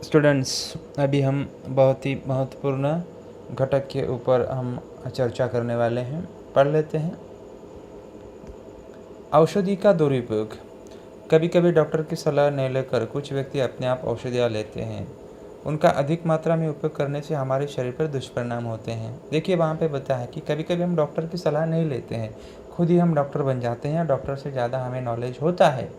Students, अभी हम बहुत ही महत्वपूर्ण घटक के ऊपर हम चर्चा करने वाले हैं। पढ़ लेते हैं। औषधि का दुरुपयोग। कभी कभी डॉक्टर की सलाह नहीं लेकर कुछ व्यक्ति अपने आप औषधियाँ लेते हैं। उनका अधिक मात्रा में उपयोग करने से हमारे शरीर पर दुष्परिणाम होते हैं। देखिए, वहाँ पे बताया है कि कभी कभी हम डॉक्टर की सलाह नहीं लेते हैं, खुद ही हम डॉक्टर बन जाते हैं। डॉक्टर से ज़्यादा हमें नॉलेज होता है,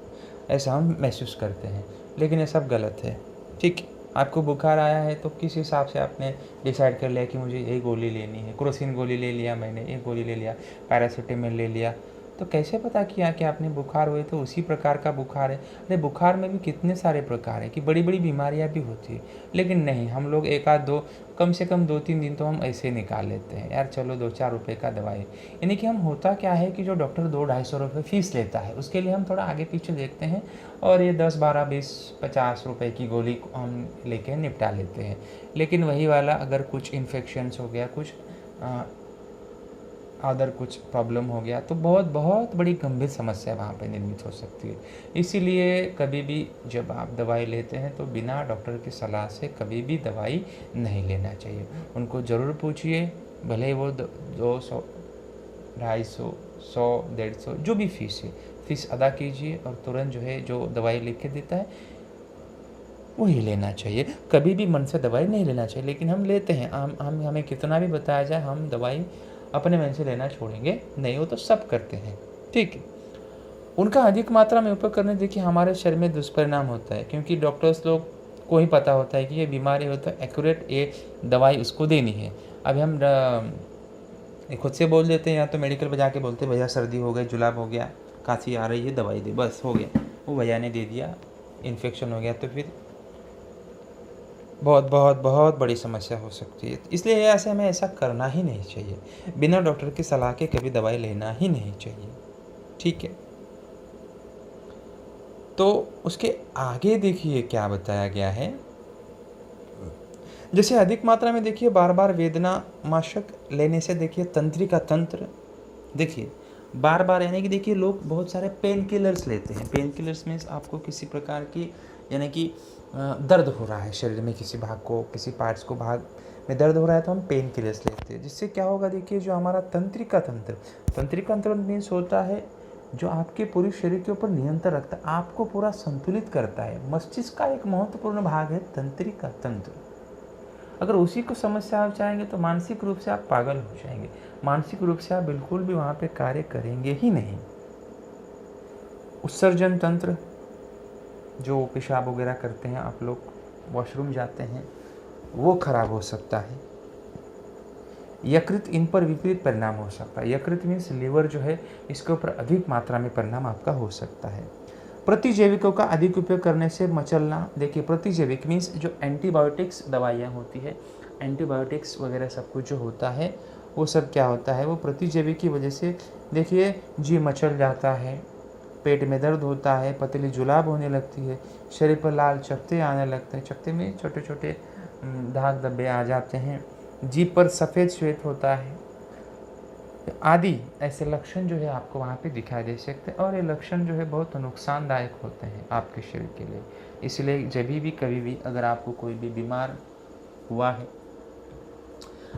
ऐसा हम महसूस करते हैं, लेकिन ये सब गलत है। ठीक, आपको बुखार आया है तो किस हिसाब से आपने डिसाइड कर लिया कि मुझे ये गोली लेनी है? क्रोसिन गोली ले लिया, मैंने एक गोली ले लिया, पैरासीटामोल ले लिया, तो कैसे पता किया कि आपने बुखार हुए तो उसी प्रकार का बुखार है? अरे बुखार में भी कितने सारे प्रकार हैं कि बड़ी बड़ी बीमारियां भी होती है, लेकिन नहीं, हम लोग एक आध दो, कम से कम 2-3 दिन तो हम ऐसे निकाल लेते हैं, यार चलो 2-4 रुपये का दवाई। यानी कि हम, होता क्या है कि जो डॉक्टर 200-250 रुपये फीस लेता है, उसके लिए हम थोड़ा आगे पीछे देखते हैं और ये 10-12-20-50 रुपये की गोली हम लेके निपटा लेते हैं। लेकिन वही वाला अगर कुछ इन्फेक्शंस हो गया, कुछ अदर कुछ प्रॉब्लम हो गया, तो बहुत बहुत बड़ी गंभीर समस्या वहाँ पे निर्मित हो सकती है। इसीलिए कभी भी जब आप दवाई लेते हैं तो बिना डॉक्टर की सलाह से कभी भी दवाई नहीं लेना चाहिए। उनको ज़रूर पूछिए, भले वो 200, 250, 100, 150 जो भी फीस है, फीस अदा कीजिए और तुरंत जो है, जो दवाई लिख के देता है वही लेना चाहिए। कभी भी मन से दवाई नहीं लेना चाहिए, लेकिन हम लेते हैं। हम हमें कितना भी बताया जाए, हम दवाई अपने मन से लेना छोड़ेंगे नहीं, वो तो सब करते हैं। ठीक है, उनका अधिक मात्रा में उपयोग करने देखिए हमारे शरीर में दुष्परिणाम होता है, क्योंकि डॉक्टर्स लोग को ही पता होता है कि ये बीमारी हो तो एक्यूरेट ये दवाई उसको देनी है। अभी हम खुद से बोल देते हैं, या तो मेडिकल पर जाके बोलते हैं भैया सर्दी हो गई, जुलाब हो गया, खांसी आ रही है, दवाई दे, बस हो गया। वो भैया ने दे दिया, इन्फेक्शन हो गया तो फिर बहुत बहुत बहुत बड़ी समस्या हो सकती है। इसलिए ऐसे हमें ऐसा करना ही नहीं चाहिए। बिना डॉक्टर की सलाह के कभी दवाई लेना ही नहीं चाहिए। ठीक है, तो उसके आगे देखिए क्या बताया गया है। जैसे अधिक मात्रा में देखिए बार बार वेदनानाशक लेने से देखिए तंत्रिका तंत्र, देखिए बार बार, यानी कि देखिए लोग बहुत सारे पेन किलर्स लेते हैं। पेन किलर्स मीन्स आपको किसी प्रकार की, यानी कि दर्द हो रहा है शरीर में, किसी भाग को, किसी पार्ट्स को भाग में दर्द हो रहा है तो हम पेन किलर्स लेते हैं। जिससे क्या होगा, देखिए जो हमारा तंत्रिका तंत्र, तंत्रिका तंत्र मीन्स होता है जो आपके पूरे शरीर के ऊपर नियंत्रण रखता है, आपको पूरा संतुलित करता है। मस्तिष्क का एक महत्वपूर्ण भाग है तंत्रिका तंत्र। अगर उसी को समस्या आप चाहेंगे तो मानसिक रूप से आप पागल हो जाएंगे, मानसिक रूप से आप बिल्कुल भी वहाँ पे कार्य करेंगे ही नहीं। उत्सर्जन तंत्र, जो पेशाब वगैरह करते हैं आप लोग, वॉशरूम जाते हैं, वो खराब हो सकता है। यकृत, इन पर विपरीत परिणाम हो सकता है। यकृत मीन्स लीवर जो है, इसके ऊपर अधिक मात्रा में परिणाम आपका हो सकता है। प्रतिजैविकों का अधिक उपयोग करने से मचलना, देखिए प्रतिजैविक मीन्स जो एंटीबायोटिक्स दवाइयाँ होती है, एंटीबायोटिक्स वगैरह सब कुछ जो होता है, वो सब क्या होता है, वो प्रतिजैविक की वजह से देखिए जी मचल जाता है, पेट में दर्द होता है, पतली जुलाब होने लगती है, शरीर पर लाल चकत्ते आने लगते हैं, चकत्ते में छोटे छोटे दाग धब्बे आ जाते हैं, जीभ पर सफ़ेद श्वेत होता है आदि ऐसे लक्षण जो है आपको वहाँ पे दिखाई दे सकते हैं। और ये लक्षण जो है बहुत नुकसानदायक होते हैं आपके शरीर के लिए। इसलिए जब भी कभी भी अगर आपको कोई भी बीमार हुआ है,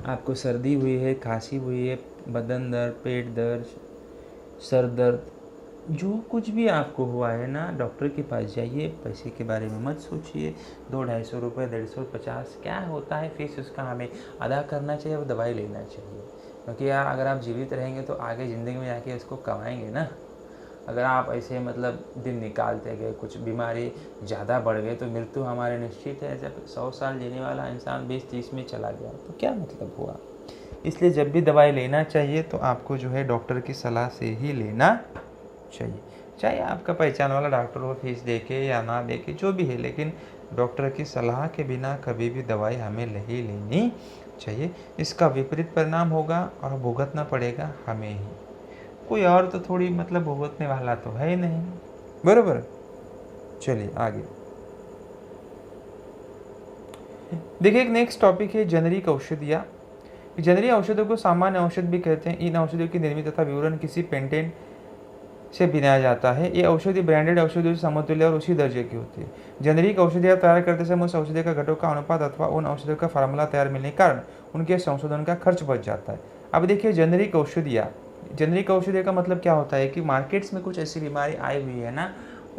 आपको सर्दी हुई है, खांसी हुई है, बदन दर्द, पेट दर्द, सर दर्द, जो कुछ भी आपको हुआ है ना, डॉक्टर के पास जाइए। पैसे के बारे में मत सोचिए, 200-250 रुपये, 150 क्या होता है फीस, उसका हमें अदा करना चाहिए और दवाई लेना चाहिए। क्योंकि यार अगर आप जीवित रहेंगे तो आगे ज़िंदगी में जाके उसको कमाएंगे ना। अगर आप ऐसे मतलब दिन निकालते गए, कुछ बीमारी ज़्यादा बढ़ गई तो मृत्यु हमारे निश्चित है। जब 100 साल जीने वाला इंसान 20-30 में चला गया तो क्या मतलब हुआ। इसलिए जब भी दवाई लेना चाहिए तो आपको जो है डॉक्टर की सलाह से ही लेना चाहिए। चाहे आपका पहचान वाला डॉक्टर हो, फीस दे के या ना दे के, जो भी है, लेकिन डॉक्टर की सलाह के बिना कभी भी दवाई हमें नहीं लेनी चाहिए। इसका विपरीत परिणाम होगा और भुगतना पड़ेगा हमें ही, कोई और तो थोड़ी मतलब भुगतने वाला तो है ही नहीं, बराबर। चलिए आगे देखिए, एक नेक्स्ट टॉपिक है जेनेरिक औषधियाँ। जेनेरिक औषधों को सामान्य औषध भी कहते हैं। इन औषधियों की निर्मित तथा विवरण किसी पेटेंट से बनाया जाता है। ये औषधि ब्रांडेड औषधियों से समतुल्य और उसी दर्जे की होती है। जेनेरिक औषधियाँ तैयार करते समय उस औषधि का घटकों का अनुपात अथवा उन औषधियों का फार्मूला तैयार मिलने के कारण उनके संशोधन का खर्च बच जाता है। अब देखिए जेनेरिक औषधियों का मतलब क्या होता है कि मार्केट्स में कुछ ऐसी बीमारी आई हुई है ना,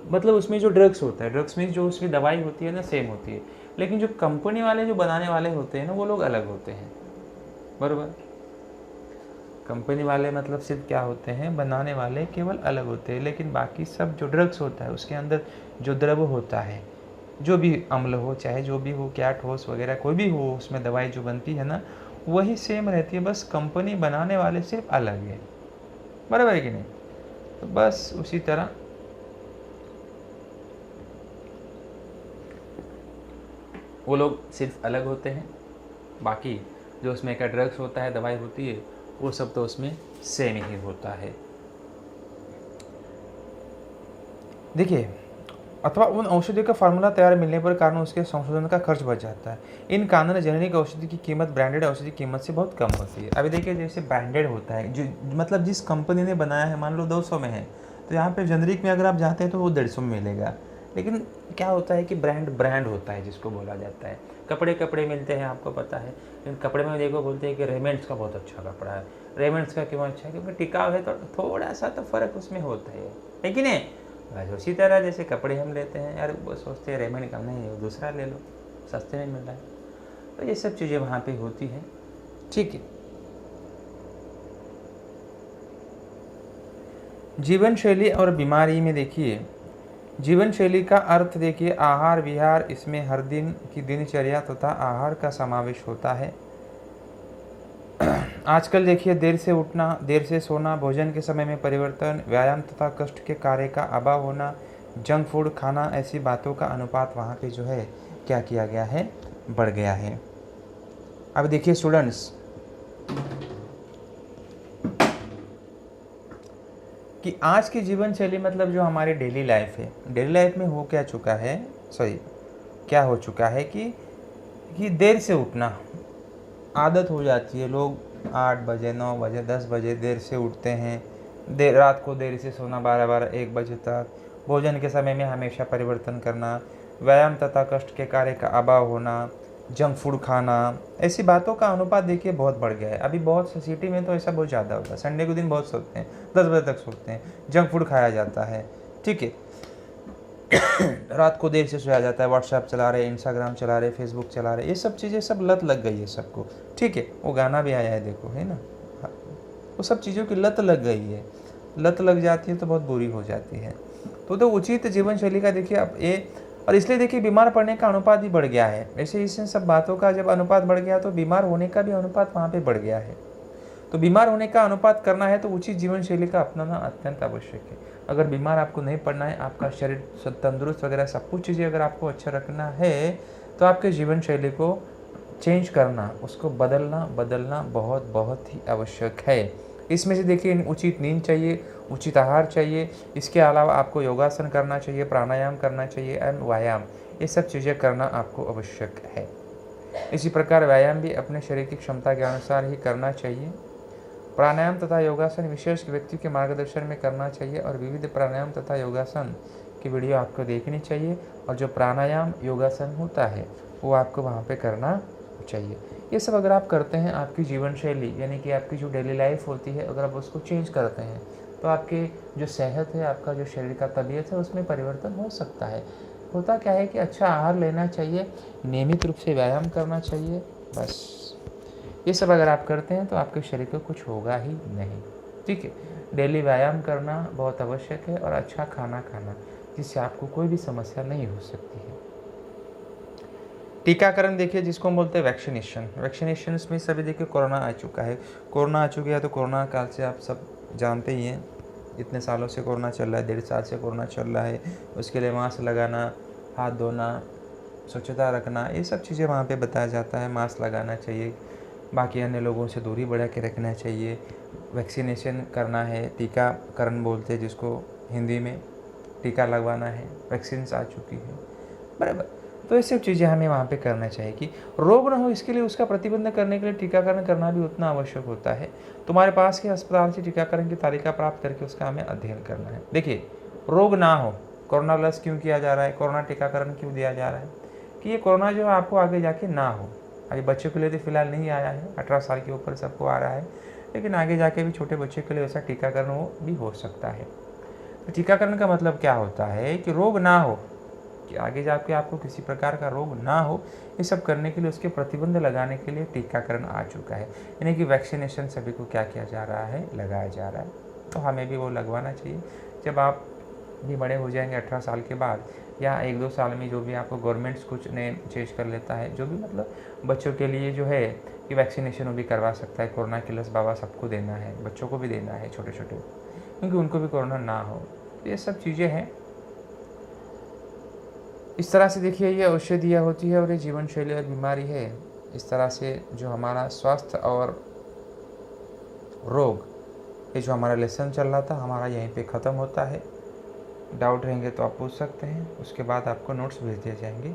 मतलब उसमें जो ड्रग्स होता है, ड्रग्स में जो उसमें दवाई होती है ना सेम होती है, लेकिन जो कंपनी वाले जो बनाने वाले होते हैं ना वो लोग अलग होते हैं, बराबर। कंपनी वाले मतलब सिर्फ क्या होते हैं, बनाने वाले केवल अलग होते हैं, लेकिन बाकी सब जो ड्रग्स होता है उसके अंदर जो द्रव होता है, जो भी अम्ल हो चाहे जो भी हो, क्या ठोस वगैरह कोई भी हो, उसमें दवाई जो बनती है ना वही सेम रहती है, बस कंपनी बनाने वाले सिर्फ अलग है, बराबर है कि नहीं। तो बस उसी तरह वो लोग सिर्फ अलग होते हैं, बाकी जो उसमें का ड्रग्स होता है, दवाई होती है, वो सब तो उसमें सेम ही होता है। देखिए, अथवा उन औषधियों का फार्मूला तैयार मिलने पर कारण उसके संशोधन का खर्च बच जाता है। इन कारण जेनेरिक औषधि की कीमत ब्रांडेड औषधि की कीमत से बहुत कम होती है। अभी देखिए जैसे ब्रांडेड होता है जो मतलब जिस कंपनी ने बनाया है, मान लो 200 में है, तो यहाँ पे जेनेरिक में अगर आप जाते हैं तो वो 150 में मिलेगा। लेकिन क्या होता है कि ब्रांड होता है जिसको बोला जाता है। कपड़े मिलते हैं, आपको पता है, लेकिन कपड़े में देखो बोलते हैं कि रेमंड्स का बहुत अच्छा कपड़ा है। रेमंड्स का क्यों अच्छा है? क्योंकि टिकाऊ है, तो थोड़ा सा तो फ़र्क उसमें होता है कि नहीं। बस उसी तरह जैसे कपड़े हम लेते हैं यार, वो सोचते हैं रेमंड का नहीं है, दूसरा ले लो, सस्ते में मिल रहा है। तो ये सब चीज़ें वहाँ पे होती हैं, ठीक है। जीवन शैली और बीमारी में देखिए, जीवन शैली का अर्थ देखिए आहार विहार, इसमें हर दिन की दिनचर्या तथा आहार का समावेश होता है। आजकल देखिए देर से उठना, देर से सोना, भोजन के समय में परिवर्तन, व्यायाम तथा कष्ट के कार्य का अभाव होना, जंक फूड खाना, ऐसी बातों का अनुपात वहाँ पे जो है क्या किया गया है, बढ़ गया है। अब देखिए स्टूडेंट्स कि आज की जीवन शैली मतलब जो हमारी डेली लाइफ है, डेली लाइफ में हो क्या चुका है, क्या हो चुका है कि देर से उठना आदत हो जाती है। लोग 8 बजे 9 बजे 10 बजे देर से उठते हैं, रात को देर से सोना 12-12 1 बजे तक, भोजन के समय में हमेशा परिवर्तन करना, व्यायाम तथा कष्ट के कार्य का अभाव होना, जंक फूड खाना, ऐसी बातों का अनुपात देखिए बहुत बढ़ गया है। अभी बहुत सिटी में तो ऐसा बहुत ज़्यादा होता है। संडे के दिन बहुत सोते हैं, 10 बजे तक सोते हैं, जंक फूड खाया जाता है, ठीक है। रात को देर से सोया जाता है, व्हाट्सएप चला रहे, इंस्टाग्राम चला रहे, फेसबुक चला रहे, ये सब चीज़ें सब लत लग गई है सबको, ठीक है। वो गाना भी आया है देखो, है ना, वो सब चीज़ों की लत लग गई है। लत लग जाती है तो बहुत बुरी हो जाती है। तो उचित जीवन शैली का देखिए अब ये, और इसलिए देखिए बीमार पड़ने का अनुपात भी बढ़ गया है। ऐसे इससे सब बातों का जब अनुपात बढ़ गया तो बीमार होने का भी अनुपात वहाँ पे बढ़ गया है। तो बीमार होने का अनुपात करना है तो उचित जीवन शैली का अपनाना अत्यंत आवश्यक है। अगर बीमार आपको नहीं पड़ना है, आपका शरीर तंदुरुस्त वगैरह सब कुछ चीज़ें अगर आपको अच्छा रखना है, तो आपके जीवन शैली को चेंज करना, उसको बदलना बहुत बहुत ही आवश्यक है। इसमें से देखिए उचित नींद चाहिए, उचित आहार चाहिए, इसके अलावा आपको योगासन करना चाहिए, प्राणायाम करना चाहिए एंड व्यायाम, ये सब चीज़ें करना आपको आवश्यक है। इसी प्रकार व्यायाम भी अपने शरीर की क्षमता के अनुसार ही करना चाहिए। प्राणायाम तथा योगासन विशेष व्यक्ति के मार्गदर्शन में करना चाहिए, और विविध प्राणायाम तथा योगासन की वीडियो आपको देखनी चाहिए, और जो प्राणायाम योगासन होता है वो आपको वहाँ पे करना चाहिए। ये सब अगर आप करते हैं, आपकी जीवन शैली यानी कि आपकी जो डेली लाइफ होती है, अगर आप उसको चेंज करते हैं तो आपके जो सेहत है, आपका जो शरीर का तबीयत है, उसमें परिवर्तन हो सकता है। होता क्या है कि अच्छा आहार लेना चाहिए, नियमित रूप से व्यायाम करना चाहिए, बस ये सब अगर आप करते हैं तो आपके शरीर को कुछ होगा ही नहीं, ठीक है। डेली व्यायाम करना बहुत आवश्यक है, और अच्छा खाना खाना, जिससे आपको कोई भी समस्या नहीं हो सकती है। टीकाकरण देखिए जिसको हम बोलते हैं वैक्सीनेशन में सभी देखिए कोरोना आ चुका है। कोरोना आ चुका है तो कोरोना काल से आप सब जानते ही हैं, इतने सालों से कोरोना चल रहा है, 1.5 साल से कोरोना चल रहा है। उसके लिए मास्क लगाना, हाथ धोना, स्वच्छता रखना, ये सब चीज़ें वहाँ पे बताया जाता है। मास्क लगाना चाहिए, बाकी अन्य लोगों से दूरी बढ़ा के रखना चाहिए। वैक्सीनेशन करना है, टीकाकरण बोलते हैं जिसको हिंदी में, टीका लगवाना है, वैक्सीन्स आ चुकी है, बराबर। तो ये सब चीज़ें हमें वहाँ पे करना चाहिए कि रोग ना हो, इसके लिए उसका प्रतिबंध करने के लिए टीकाकरण करना भी उतना आवश्यक होता है। तुम्हारे पास के अस्पताल से टीकाकरण की तालिका प्राप्त करके उसका हमें अध्ययन करना है। देखिए, रोग ना हो, कोरोना प्लस क्यों किया जा रहा है, कोरोना टीकाकरण क्यों दिया जा रहा है, कि ये कोरोना जो है आपको आगे जाके ना हो। अभी बच्चों के लिए तो फिलहाल नहीं आया है, 18 साल के ऊपर सबको आ रहा है, लेकिन आगे जाके भी छोटे बच्चे के लिए ऐसा टीकाकरण वो भी हो सकता है। तो टीकाकरण का मतलब क्या होता है कि रोग ना हो, कि आगे जाके आपको किसी प्रकार का रोग ना हो, ये सब करने के लिए, उसके प्रतिबंध लगाने के लिए टीकाकरण आ चुका है। यानी कि वैक्सीनेशन सभी को क्या किया जा रहा है, लगाया जा रहा है। तो हमें भी वो लगवाना चाहिए। जब आप भी बड़े हो जाएंगे 18 साल के बाद, या 1-2 साल में, जो भी आपको गवर्नमेंट्स कुछ नए चेंज कर लेता है, जो भी मतलब बच्चों के लिए जो है कि वैक्सीनेशन वो भी करवा सकता है। कोरोना की लस बाबा सबको देना है, बच्चों को भी देना है छोटे छोटे, क्योंकि उनको भी कोरोना ना हो। तो ये सब चीज़ें हैं। इस तरह से देखिए, ये औषधियाँ होती है और ये जीवन शैली और बीमारी है। इस तरह से जो हमारा स्वास्थ्य और रोग, ये जो हमारा लेसन चल रहा था हमारा, यहीं पे ख़त्म होता है। डाउट रहेंगे तो आप पूछ सकते हैं, उसके बाद आपको नोट्स भेज दिए जाएंगे।